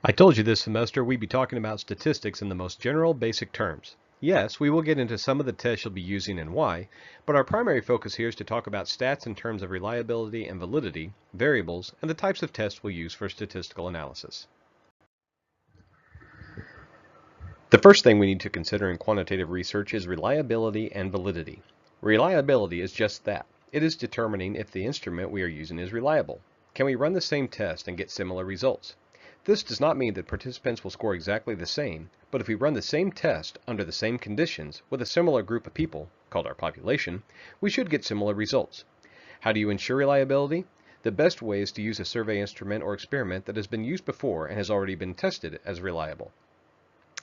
I told you this semester we'd be talking about statistics in the most general, basic terms. Yes, we will get into some of the tests you'll be using and why, but our primary focus here is to talk about stats in terms of reliability and validity, variables, and the types of tests we'll use for statistical analysis. The first thing we need to consider in quantitative research is reliability and validity. Reliability is just that. It is determining if the instrument we are using is reliable. Can we run the same test and get similar results? This does not mean that participants will score exactly the same, but if we run the same test under the same conditions with a similar group of people, called our population, we should get similar results. How do you ensure reliability? The best way is to use a survey instrument or experiment that has been used before and has already been tested as reliable.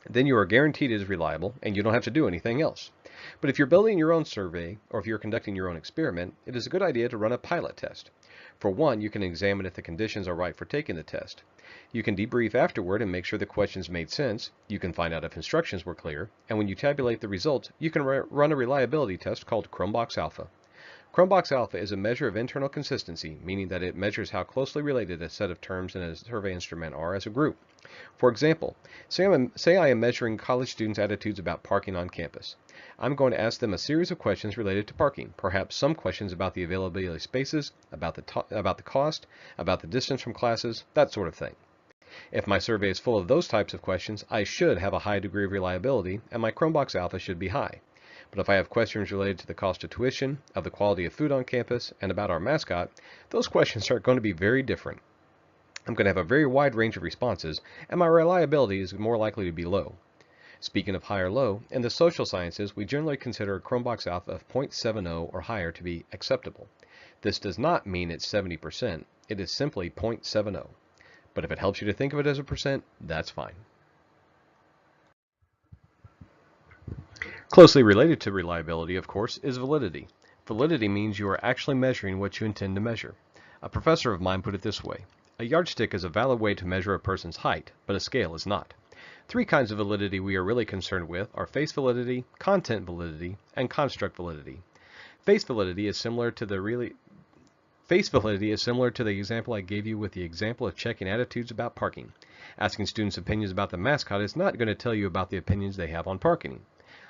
Then you are guaranteed it is reliable and you don't have to do anything else. But if you're building your own survey or if you're conducting your own experiment, it is a good idea to run a pilot test. For one, you can examine if the conditions are right for taking the test. You can debrief afterward and make sure the questions made sense. You can find out if instructions were clear. And when you tabulate the results, you can run a reliability test called Chromebox Alpha. Chromebox Alpha is a measure of internal consistency, meaning that it measures how closely related a set of terms in a survey instrument are as a group. For example, say I am measuring college students' attitudes about parking on campus. I'm going to ask them a series of questions related to parking, perhaps some questions about the availability of spaces, about the cost, about the distance from classes, that sort of thing. If my survey is full of those types of questions, I should have a high degree of reliability, and my Chromebox Alpha should be high. But if I have questions related to the cost of tuition, of the quality of food on campus, and about our mascot, those questions are going to be very different. I'm going to have a very wide range of responses, and my reliability is more likely to be low. Speaking of high or low, in the social sciences, we generally consider a Chromebox Alpha of 0.70 or higher to be acceptable. This does not mean it's 70%, it is simply 0.70. But if it helps you to think of it as a percent, that's fine. Closely related to reliability, of course, is validity. Validity means you are actually measuring what you intend to measure. A professor of mine put it this way: a yardstick is a valid way to measure a person's height, but a scale is not. Three kinds of validity we are really concerned with are face validity, content validity, and construct validity. Face validity is similar to the example I gave you with the example of checking attitudes about parking. Asking students' opinions about the mascot is not going to tell you about the opinions they have on parking.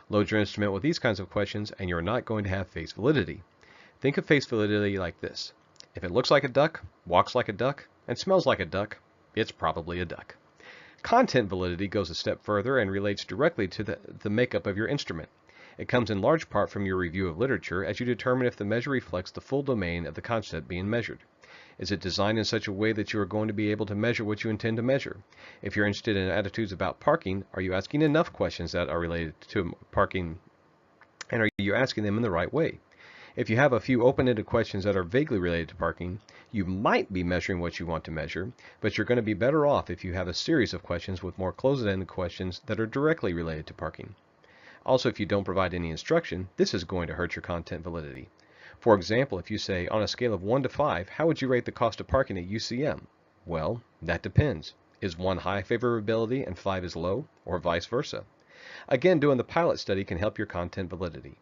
Load your instrument with these kinds of questions and you're not going to have face validity. Think of face validity like this: if it looks like a duck, walks like a duck, and smells like a duck, it's probably a duck. Content validity goes a step further and relates directly to the makeup of your instrument. It comes in large part from your review of literature as you determine if the measure reflects the full domain of the concept being measured. Is it designed in such a way that you are going to be able to measure what you intend to measure? If you're interested in attitudes about parking, are you asking enough questions that are related to parking, and are you asking them in the right way? If you have a few open-ended questions that are vaguely related to parking, you might be measuring what you want to measure, but you're going to be better off if you have a series of questions with more closed-ended questions that are directly related to parking. Also, if you don't provide any instruction, this is going to hurt your content validity. For example, if you say, on a scale of 1 to 5, how would you rate the cost of parking at UCM? Well, that depends. Is 1 high favorability and 5 is low, or vice versa? Again, doing the pilot study can help your content validity.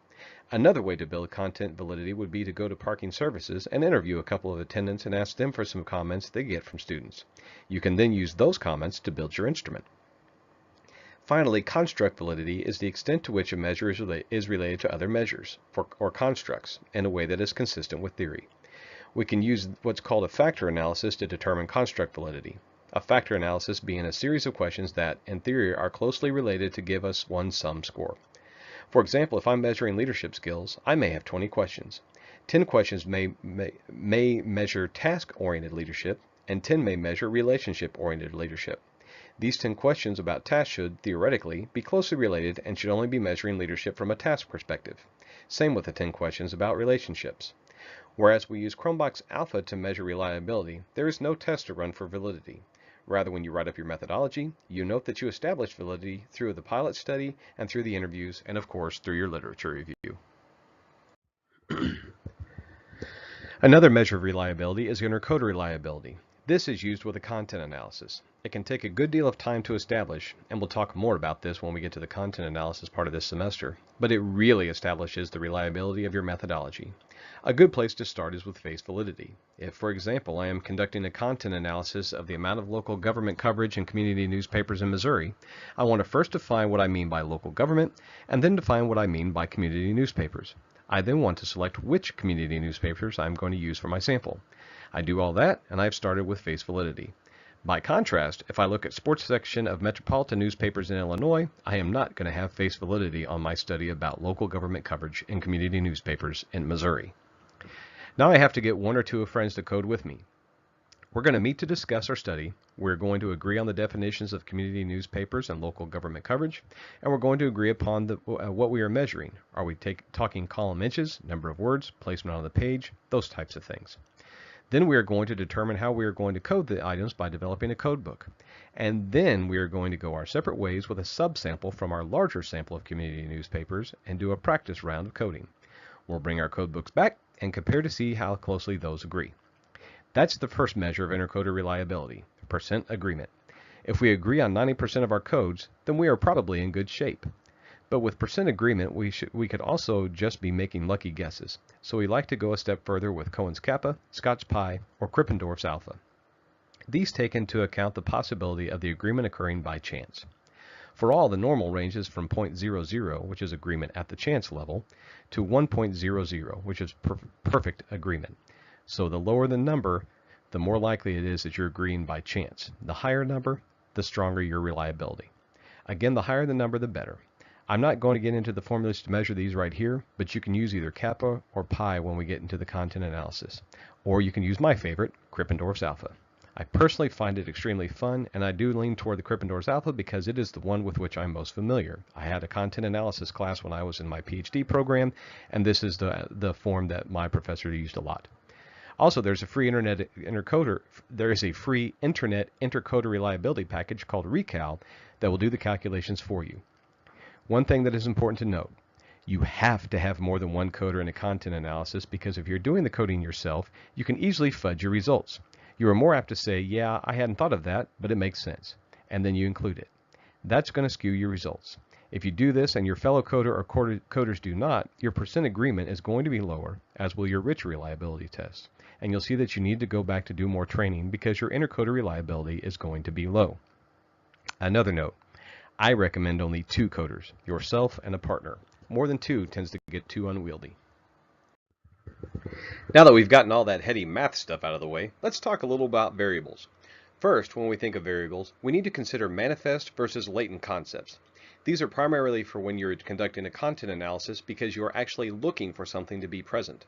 Another way to build content validity would be to go to parking services and interview a couple of attendants and ask them for some comments they get from students. You can then use those comments to build your instrument. Finally, construct validity is the extent to which a measure is related to other measures, or constructs, in a way that is consistent with theory. We can use what's called a factor analysis to determine construct validity. A factor analysis being a series of questions that, in theory, are closely related to give us one sum score. For example, if I'm measuring leadership skills, I may have 20 questions. 10 questions may measure task-oriented leadership, and 10 may measure relationship-oriented leadership. These 10 questions about tasks should, theoretically, be closely related and should only be measuring leadership from a task perspective. Same with the 10 questions about relationships. Whereas we use Chromebox Alpha to measure reliability, there is no test to run for validity. Rather, when you write up your methodology, you note that you established validity through the pilot study and through the interviews, and of course through your literature review. Another measure of reliability is intercoder reliability. This is used with a content analysis. It can take a good deal of time to establish, and we'll talk more about this when we get to the content analysis part of this semester, but it really establishes the reliability of your methodology. A good place to start is with face validity. If, for example, I am conducting a content analysis of the amount of local government coverage in community newspapers in Missouri, I want to first define what I mean by local government, and then define what I mean by community newspapers. I then want to select which community newspapers I'm going to use for my sample. I do all that, and I've started with face validity. By contrast, if I look at sports section of metropolitan newspapers in Illinois, I am not going to have face validity on my study about local government coverage in community newspapers in Missouri. Now I have to get one or two of friends to code with me. We're going to meet to discuss our study. We're going to agree on the definitions of community newspapers and local government coverage, and we're going to agree upon what we are measuring. Are we talking column inches, number of words, placement on the page, those types of things. Then we are going to determine how we are going to code the items by developing a code book. And then we are going to go our separate ways with a subsample from our larger sample of community newspapers and do a practice round of coding. We'll bring our code books back and compare to see how closely those agree. That's the first measure of intercoder reliability, percent agreement. If we agree on 90% of our codes, then we are probably in good shape. But with percent agreement, we could also just be making lucky guesses. So we like to go a step further with Cohen's kappa, Scott's pi, or Krippendorff's alpha. These take into account the possibility of the agreement occurring by chance. For all, the normal ranges from 0.00, which is agreement at the chance level, to 1.00, which is perfect agreement. So the lower the number, the more likely it is that you're agreeing by chance. The higher number, the stronger your reliability. Again, the higher the number, the better. I'm not going to get into the formulas to measure these right here, but you can use either kappa or pi when we get into the content analysis. Or you can use my favorite, Krippendorff's alpha. I personally find it extremely fun, and I do lean toward the Krippendorff's alpha because it is the one with which I'm most familiar. I had a content analysis class when I was in my PhD program, and this is the form that my professor used a lot. Also, there's a free internet intercoder reliability package called Recal that will do the calculations for you. One thing that is important to note, you have to have more than one coder in a content analysis because if you're doing the coding yourself, you can easily fudge your results. You are more apt to say, yeah, I hadn't thought of that, but it makes sense, and then you include it. That's going to skew your results. If you do this and your fellow coder or coders do not, your percent agreement is going to be lower, as will your rich reliability test. And you'll see that you need to go back to do more training because your intercoder reliability is going to be low. Another note, I recommend only 2 coders, yourself and a partner. More than 2 tends to get too unwieldy. Now that we've gotten all that heady math stuff out of the way, let's talk a little about variables. First, when we think of variables, we need to consider manifest versus latent concepts. These are primarily for when you're conducting a content analysis because you are actually looking for something to be present.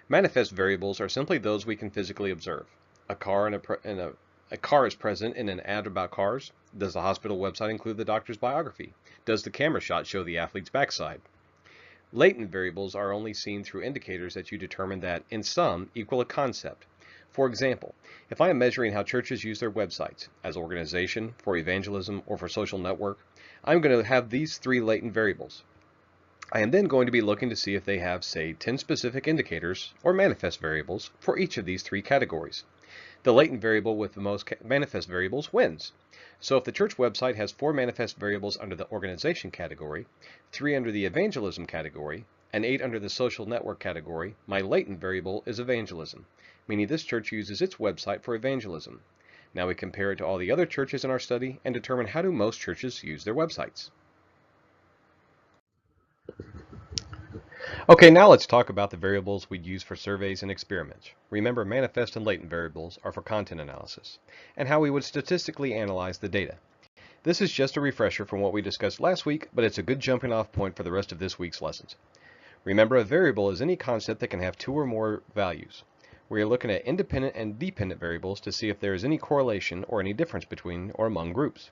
Manifest variables are simply those we can physically observe. A car is present in an ad about cars. Does the hospital website include the doctor's biography? Does the camera shot show the athlete's backside? Latent variables are only seen through indicators that you determine that, in sum, equal a concept. For example, if I am measuring how churches use their websites, as organization, for evangelism, or for social network, I'm going to have these 3 latent variables. I am then going to be looking to see if they have, say, 10 specific indicators, or manifest variables, for each of these 3 categories. The latent variable with the most manifest variables wins. So if the church website has 4 manifest variables under the organization category, 3 under the evangelism category, and 8 under the social network category, my latent variable is evangelism, meaning this church uses its website for evangelism. Now we compare it to all the other churches in our study and determine how do most churches use their websites. Okay, now let's talk about the variables we'd use for surveys and experiments. Remember, manifest and latent variables are for content analysis, and how we would statistically analyze the data. This is just a refresher from what we discussed last week, but it's a good jumping off point for the rest of this week's lessons. Remember, a variable is any concept that can have 2 or more values. We are looking at independent and dependent variables to see if there is any correlation or any difference between or among groups.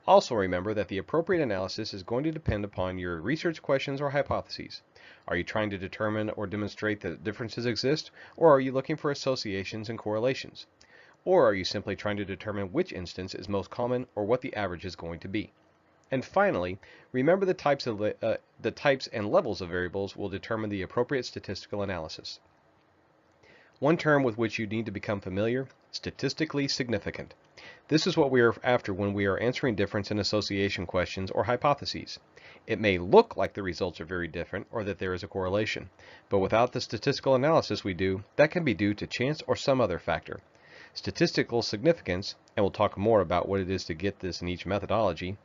Also remember that the appropriate analysis is going to depend upon your research questions or hypotheses. Are you trying to determine or demonstrate that differences exist, or are you looking for associations and correlations? Or are you simply trying to determine which instance is most common or what the average is going to be? And finally, remember the types and levels of variables will determine the appropriate statistical analysis. One term with which you need to become familiar, statistically significant. This is what we are after when we are answering difference in association questions or hypotheses. It may look like the results are very different or that there is a correlation, but without the statistical analysis we do, that can be due to chance or some other factor. Statistical significance, and we'll talk more about what it is to get this in each methodology,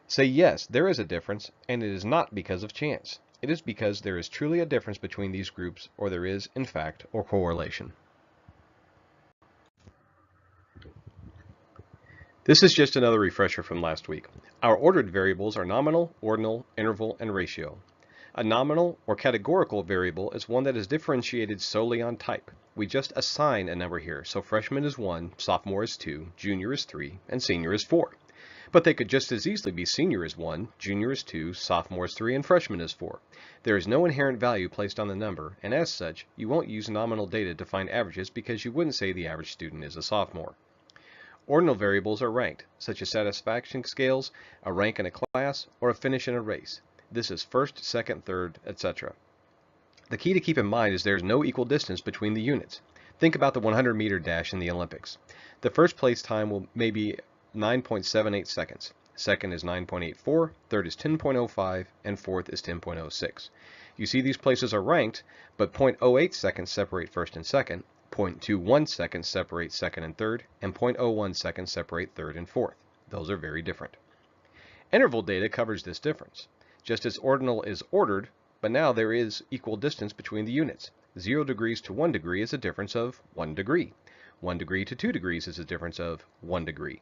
say yes, there is a difference, and it is not because of chance. It is because there is truly a difference between these groups, or there is, in fact, a correlation. This is just another refresher from last week. Our ordered variables are nominal, ordinal, interval, and ratio. A nominal or categorical variable is one that is differentiated solely on type. We just assign a number here, so freshman is 1, sophomore is 2, junior is 3, and senior is 4. But they could just as easily be senior is 1, junior is 2, sophomore is 3, and freshman is 4. There is no inherent value placed on the number, and as such, you won't use nominal data to find averages because you wouldn't say the average student is a sophomore. Ordinal variables are ranked, such as satisfaction scales, a rank in a class, or a finish in a race. This is first, second, third, etc. The key to keep in mind is there is no equal distance between the units. Think about the 100-meter dash in the Olympics. The first place time may be 9.78 seconds. Second is 9.84, third is 10.05, and fourth is 10.06. You see these places are ranked, but 0.08 seconds separate first and second, 0.21 seconds separate second and third, and 0.01 seconds separate third and fourth. Those are very different. Interval data covers this difference. Just as ordinal is ordered, but now there is equal distance between the units. 0 degrees to 1 degree is a difference of 1 degree. 1 degree to 2 degrees is a difference of 1 degree.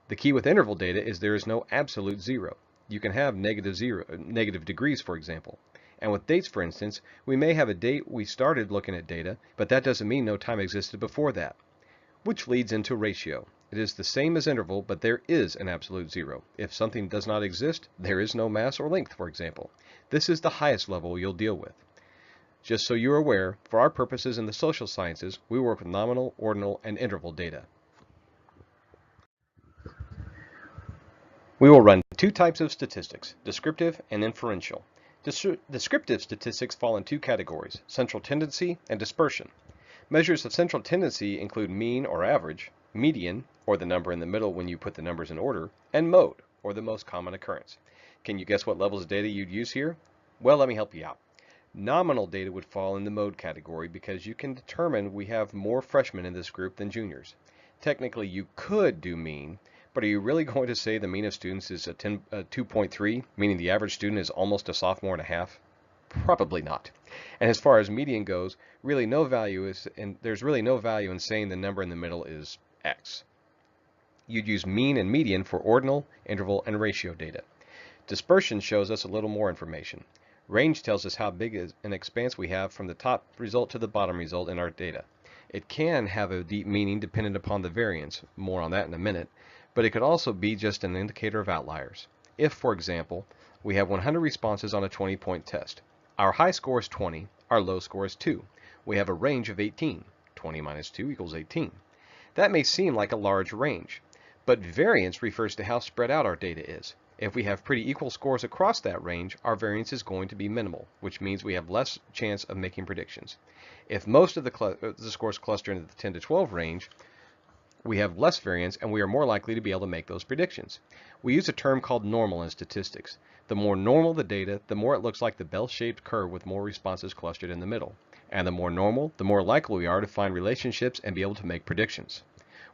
The key with interval data is there is no absolute zero. You can have negative degrees, for example. And with dates, for instance, we may have a date we started looking at data, but that doesn't mean no time existed before that. Which leads into ratio. It is the same as interval, but there is an absolute zero. If something does not exist, there is no mass or length, for example. This is the highest level you'll deal with. Just so you're aware, for our purposes in the social sciences, we work with nominal, ordinal, and interval data. We will run two types of statistics, descriptive and inferential. Descriptive statistics fall in two categories, central tendency and dispersion. Measures of central tendency include mean or average, median, or the number in the middle when you put the numbers in order, and mode, or the most common occurrence. Can you guess what levels of data you'd use here? Well, let me help you out. Nominal data would fall in the mode category because you can determine we have more freshmen in this group than juniors. Technically, you could do mean, but are you really going to say the mean of students is a 2.3, meaning the average student is almost a sophomore and a half? Probably not. And as far as median goes, there's really no value in saying the number in the middle is X. You'd use mean and median for ordinal, interval, and ratio data. Dispersion shows us a little more information. Range tells us how big an expanse we have from the top result to the bottom result in our data. It can have a deep meaning dependent upon the variance, more on that in a minute, but it could also be just an indicator of outliers. If, for example, we have 100 responses on a 20-point test, our high score is 20, our low score is 2. We have a range of 18. 20 minus 2 equals 18. That may seem like a large range, but variance refers to how spread out our data is. If we have pretty equal scores across that range, our variance is going to be minimal, which means we have less chance of making predictions. If most of the scores cluster into the 10 to 12 range, we have less variance and we are more likely to be able to make those predictions. We use a term called normal in statistics. The more normal the data, the more it looks like the bell-shaped curve with more responses clustered in the middle. And the more normal, the more likely we are to find relationships and be able to make predictions.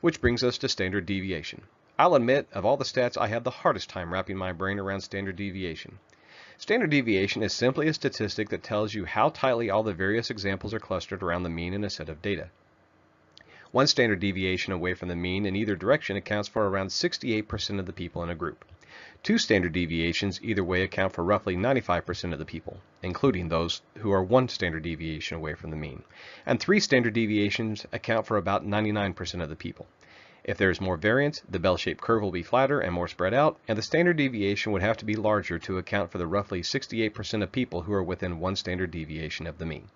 Which brings us to standard deviation. I'll admit, of all the stats, I have the hardest time wrapping my brain around standard deviation. Standard deviation is simply a statistic that tells you how tightly all the various examples are clustered around the mean in a set of data. One standard deviation away from the mean in either direction accounts for around 68% of the people in a group. Two standard deviations either way account for roughly 95% of the people, including those who are one standard deviation away from the mean. And three standard deviations account for about 99% of the people. If there is more variance, the bell-shaped curve will be flatter and more spread out, and the standard deviation would have to be larger to account for the roughly 68% of people who are within one standard deviation of the mean.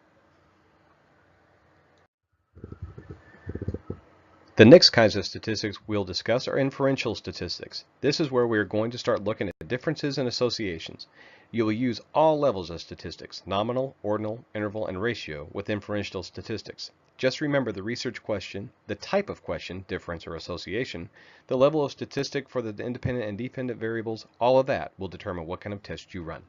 The next kinds of statistics we'll discuss are inferential statistics. This is where we are going to start looking at differences and associations. You will use all levels of statistics, nominal, ordinal, interval, and ratio, with inferential statistics. Just remember the research question, the type of question, difference or association, the level of statistic for the independent and dependent variables, all of that will determine what kind of test you run.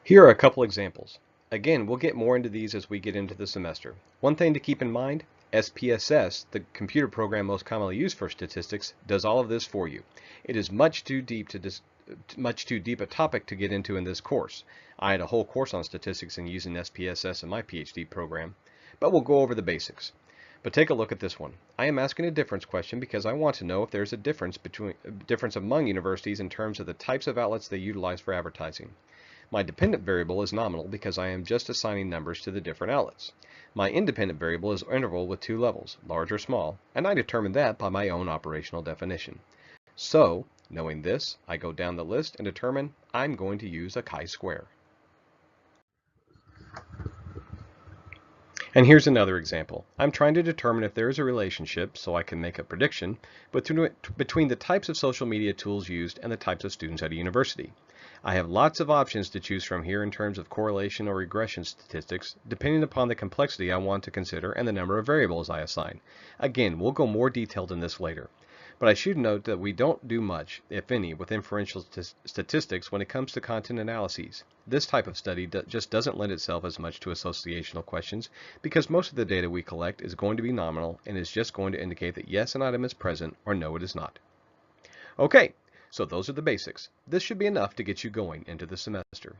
Here are a couple examples. Again, we'll get more into these as we get into the semester. One thing to keep in mind, SPSS, the computer program most commonly used for statistics, does all of this for you. It is much too deep a topic to get into in this course. I had a whole course on statistics and using SPSS in my PhD program, but we'll go over the basics. But take a look at this one. I am asking a difference question because I want to know if there's a difference among universities in terms of the types of outlets they utilize for advertising. My dependent variable is nominal because I am just assigning numbers to the different outlets. My independent variable is interval with two levels, large or small, and I determine that by my own operational definition. So, knowing this, I go down the list and determine I'm going to use a chi-square. And here's another example. I'm trying to determine if there is a relationship, so I can make a prediction, between the types of social media tools used and the types of students at a university. I have lots of options to choose from here in terms of correlation or regression statistics, depending upon the complexity I want to consider and the number of variables I assign. Again, we'll go more detailed in this later. But I should note that we don't do much, if any, with inferential statistics when it comes to content analyses. This type of study just doesn't lend itself as much to associational questions because most of the data we collect is going to be nominal and is just going to indicate that yes, an item is present or no, it is not. Okay, so those are the basics. This should be enough to get you going into the semester.